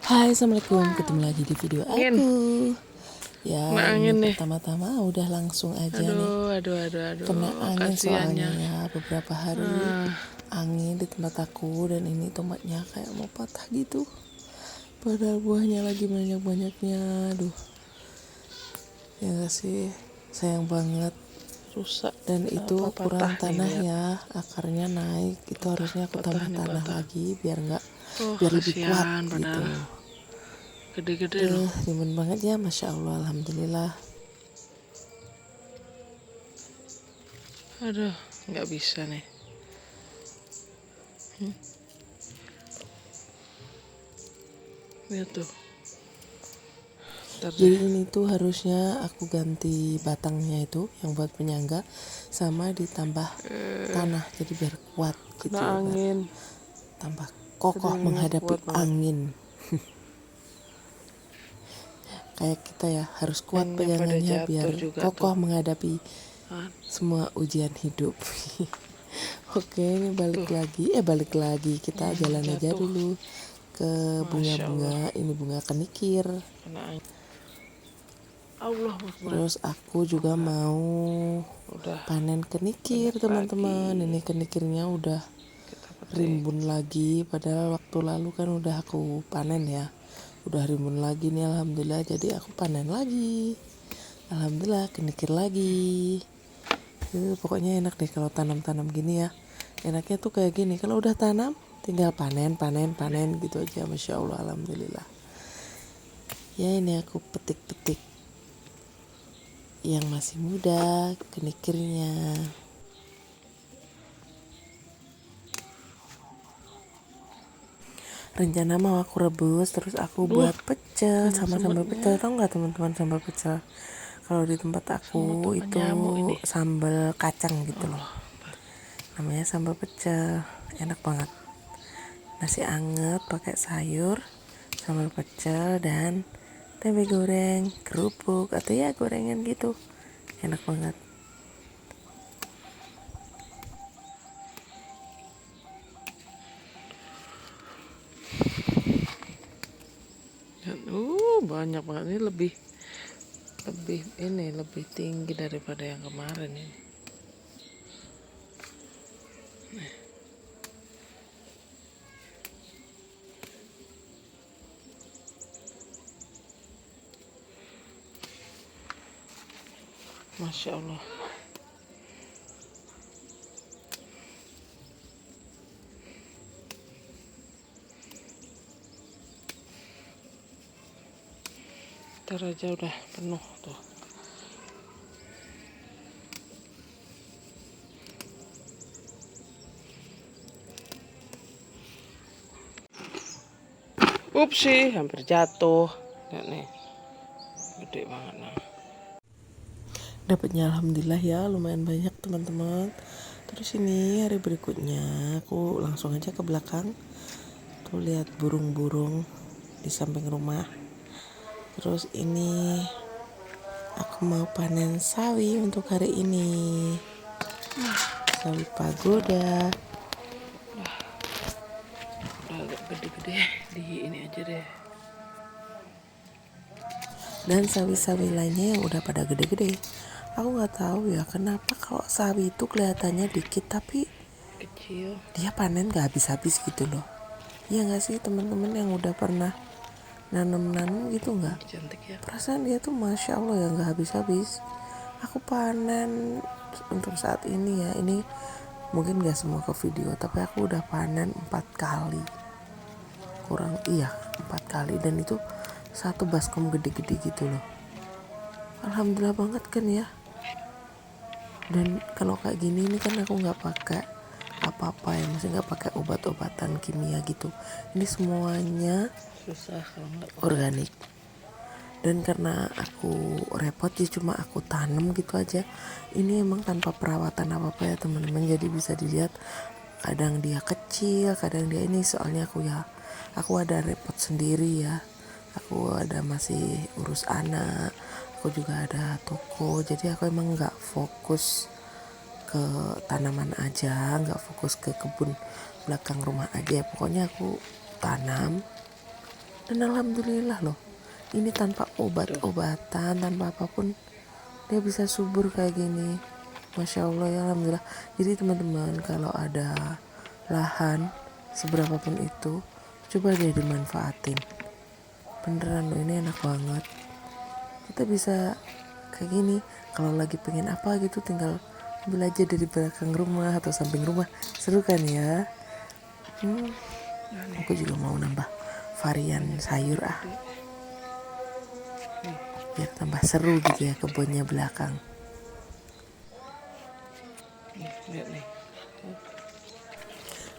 Hai, assalamualaikum. Ketemu lagi di video Angin, aku. Ya, kena ini angin nih. pertama-tama udah langsung aja nih. Aduh, Kena angin soalnya kasihannya. ya, beberapa hari Ah, angin di tempat aku, dan ini tomatnya kayak mau patah gitu. Padahal buahnya lagi banyak-banyaknya. Aduh, ya gak sih, sayang banget. rusak. Dan itu Apa kurang patah nih, tanah lihat. ya, akarnya naik. Itu harusnya aku Patah tambah nih, tanah patah. lagi Oh, biar lebih kuat kasihan gitu. padahal gede-gede loh. Rimbun banget ya, masya Allah, alhamdulillah. Aduh, nggak bisa nih. Lihat tuh. Ntar deh. Jadi ini tuh harusnya aku ganti batangnya itu yang buat penyangga, sama ditambah tanah jadi biar kuat gitu Kena ya, biar angin. tambah kokoh Aduh, menghadapi kuat banget. angin. Kayak kita ya, harus kuat Anginnya pada pegangannya biar jatuh juga tuh. kokoh menghadapi Ah, semua ujian hidup. Oke, ini tuh, balik lagi kita jalan aja jatuh. dulu ke Masya Allah. bunga-bunga. Ini bunga kenikir. Kena angin. Allah Akbar. Terus aku juga mau Udah panen kenikir, banyak teman-teman. lagi. Ini kenikirnya udah Kita petik. rimbun lagi, padahal waktu lalu kan udah aku panen ya. Udah rimbun lagi nih, alhamdulillah. Jadi aku panen lagi, alhamdulillah, kenikir lagi. Pokoknya enak deh kalau tanam-tanam gini ya. Enaknya tuh kayak gini, kalau udah tanam tinggal panen gitu aja. Masya Allah, alhamdulillah. Ya, ini aku petik-petik yang masih muda kenikirnya. Rencana mau aku rebus, terus aku Duh, buat pecel sama sambal semut-semutnya. pecel. Tahu nggak teman-teman sambal pecel? Kalau di tempat Semut aku apa itu nyamuk ini? sambal kacang gitu loh. Allah Akbar. Namanya sambal pecel, enak banget. Nasi anget pakai sayur, sambal pecel, dan tempe goreng, kerupuk, atau ya gorengan gitu. Enak banget. Dan, banyak banget ini lebih tinggi daripada yang kemarin ini. Masya Allah. Ntar aja udah penuh tuh. Upsi, hampir jatuh. Lihat nih, gede banget nah. Dapatnya alhamdulillah ya, lumayan banyak teman-teman. Terus ini hari berikutnya aku langsung aja ke belakang. Tuh lihat burung-burung di samping rumah. Terus ini aku mau panen sawi untuk hari ini. Sawi pagoda. Udah agak gede-gede di ini aja deh. Dan sawi-sawi lainnya yang udah pada gede-gede. Aku nggak tahu ya kenapa kalau sawi itu kelihatannya dikit tapi Kecil. dia panen gak habis-habis gitu loh. Iya nggak sih teman-teman yang udah pernah nanam-nanam gitu nggak? Cantik ya. Perasaan dia tuh masya Allah ya nggak habis-habis. Aku panen untuk saat ini ya, ini mungkin gak semua ke video, tapi aku udah panen 4 kali. Iya 4 kali, dan itu satu baskom gede-gede gitu loh. Alhamdulillah banget kan ya. Dan kalau kayak gini ini kan aku nggak pakai apa-apa ya, maksudnya nggak pakai obat-obatan kimia gitu. Ini semuanya Susah kalau nggak pakai. organik. Dan karena aku repot ya cuma aku tanam gitu aja. Ini emang tanpa perawatan apa-apa ya teman-teman. Jadi bisa dilihat kadang dia kecil, kadang dia ini, soalnya aku ada repot sendiri ya. Aku ada masih urus anak, aku juga ada toko. Jadi aku emang nggak fokus ke tanaman aja, nggak fokus ke kebun belakang rumah aja. Pokoknya aku tanam, Dan alhamdulillah loh, ini tanpa obat-obatan, tanpa apapun dia bisa subur kayak gini. Masya Allah ya, alhamdulillah. Jadi teman-teman, kalau ada lahan seberapapun itu, coba deh dimanfaatin. Beneran loh, ini enak banget. Kita bisa kayak gini, kalau lagi pengen apa gitu tinggal ambil aja dari belakang rumah atau samping rumah. Seru kan ya. Aku juga mau nambah varian sayur biar tambah seru gitu ya kebunnya belakang. Lihat nih.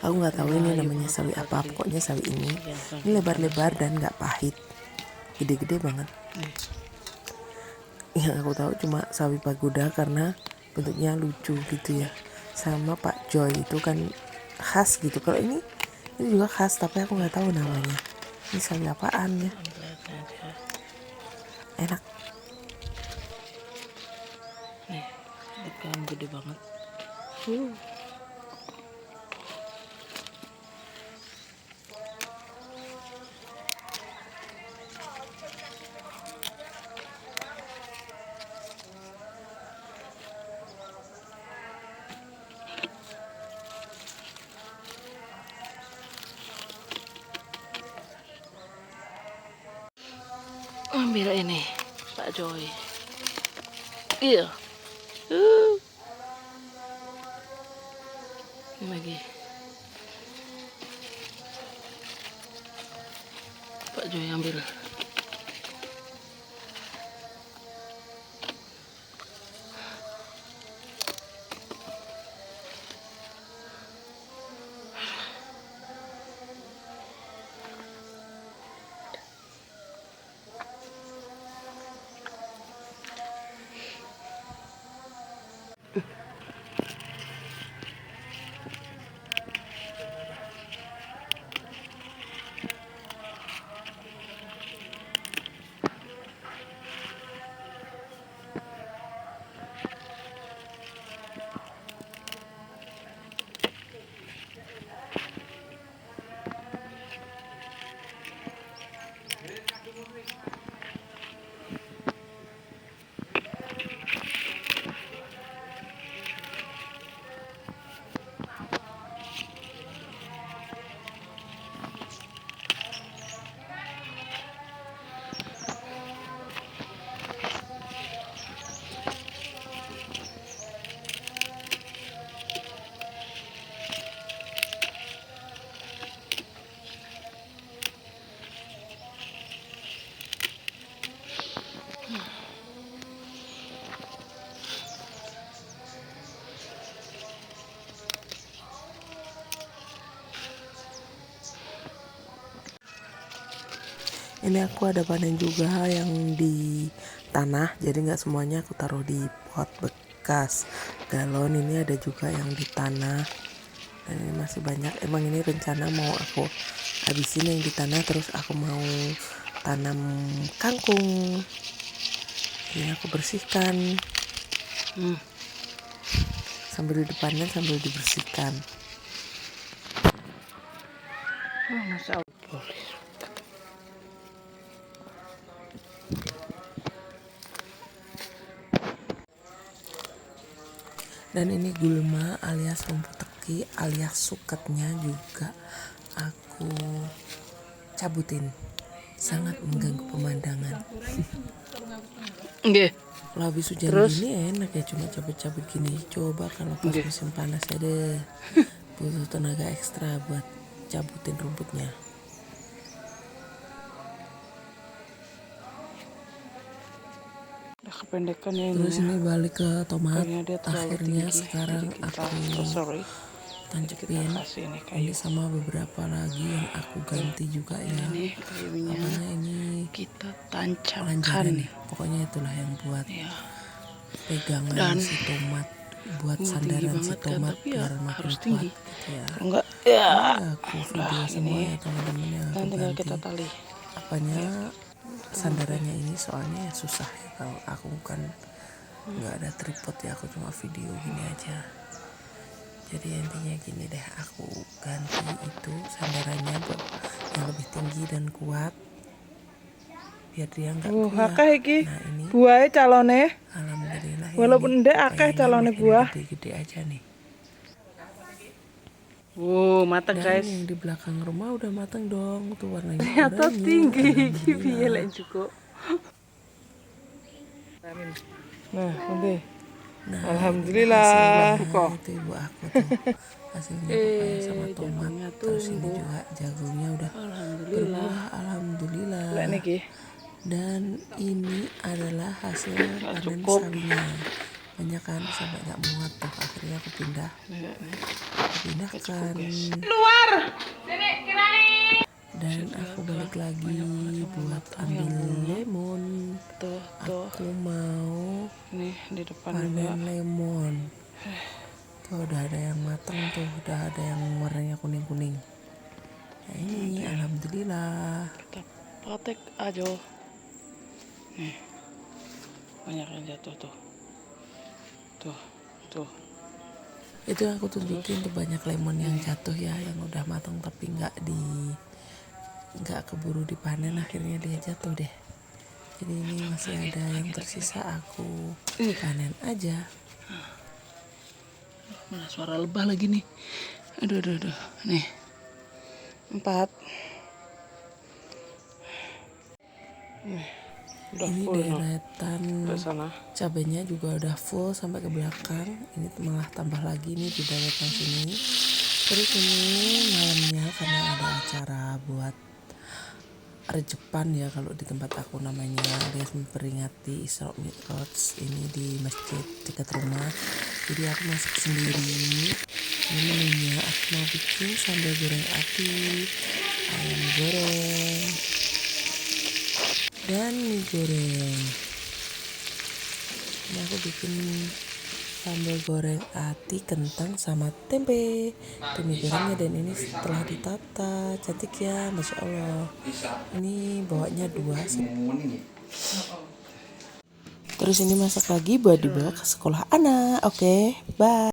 Aku nggak tahu ini namanya sawi apa, pokoknya sawi ini lebar-lebar dan nggak pahit, gede-gede banget. Yang aku tahu cuma sawi pagoda karena bentuknya lucu gitu ya, sama Pak Joy itu kan khas gitu. Kalau ini juga khas tapi aku nggak tahu namanya. Ini sawi apaan ya? Enak. Nih, ikan gede banget. Ambil ini, Pak Joy. Iya. Ini lagi. Pak Joy ambil. Ini aku ada panen juga yang di tanah, jadi nggak semuanya aku taruh di pot bekas galon. Ini ada juga yang di tanah, dan ini masih banyak. Emang ini rencana mau aku habisin yang di tanah, terus aku mau tanam kangkung. Ini aku bersihkan sambil dipanen sambil dibersihkan. Masya Allah. Dan ini gulma alias rumput teki alias suketnya juga aku cabutin, sangat mengganggu pemandangan. Nggih. Kalau habis hujan gini enak ya cuma cabut-cabut gini. Coba kalau pas musim panas ada butuh tenaga ekstra buat cabutin rumputnya. Kependekan ya ini. Terus ini balik ke tomat. Dia Akhirnya tinggi, sekarang aku tancepin ini sama beberapa lagi yang aku ganti juga ya. Ini kayunya ini kita tancapkan lanjaran nih. Pokoknya itulah yang buat pegangan dan si tomat, buat sandaran si tomat kan, biar makin harus kuat tinggi. gitu ya. Enggak Aku video semua ya teman-teman yang aku tinggal ganti kita tali sandarannya ini, soalnya ya susah ya kalau aku kan nggak ada tripod ya, aku cuma video gini aja. Jadi intinya gini deh, aku ganti itu sandarannya buat yang lebih tinggi dan kuat. biar dia nggak akeh iki. Nah ini Buahe calone. alhamdulillah Walaupun ndek akeh calone buah. Gede-gede aja nih. Mateng Dan guys. yang di belakang rumah udah mateng dong, tuh warnanya Ternyata oranye. tinggi iki piye Alhamdulillah. lek juga. Nah, nanti. Nah, Alhamdulillah. hasilnya itu ibu aku tuh hasilnya pepaya sama tomat. jagungnya Terus ini tumbuh. juga jagungnya udah Alhamdulillah. berbuah, alhamdulillah. Lek niki. Dan ini adalah hasil panen cukup. sawinya. Banyak kan sampai nggak muat tuh, akhirnya aku pindahkan Luar. dan aku balik lagi buat ambil lemon. Tuh. Aku mau Nih di depan juga. panen lemon. Tuh udah ada yang mateng tuh, udah ada yang warnanya kuning-kuning. Nah ini alhamdulillah. Kita patek aja. Nih. Banyak yang jatuh tuh. Tuh. Itu yang aku tunjukin tuh banyak lemon yang jatuh ya, yang udah matang tapi nggak keburu dipanen, akhirnya dia jatuh deh. Jadi ini masih ada yang tersisa, aku panen aja. Mana suara lebah lagi nih. Aduh. Nih. 4. Nih. Udah Ini full deretan ke sana. cabenya juga udah full sampai ke belakang. Ini malah tambah lagi nih di deretan sini. Terus ini malamnya karena ada acara buat rejepan ya kalau di tempat aku namanya, alias memperingati Isra Mi'raj ini di masjid dekat rumah. Jadi aku masak sendiri. Ini menunya aku mau bikin sambal goreng ati, ayam goreng, dan mie goreng. Ini aku bikin sambal goreng ati, kentang, sama tempe. Itu mie gorengnya, dan ini setelah ditata cantik ya, masya Allah. Ini bawanya 2. Terus ini masak lagi buat dibawa ke sekolah anak. Oke, bye.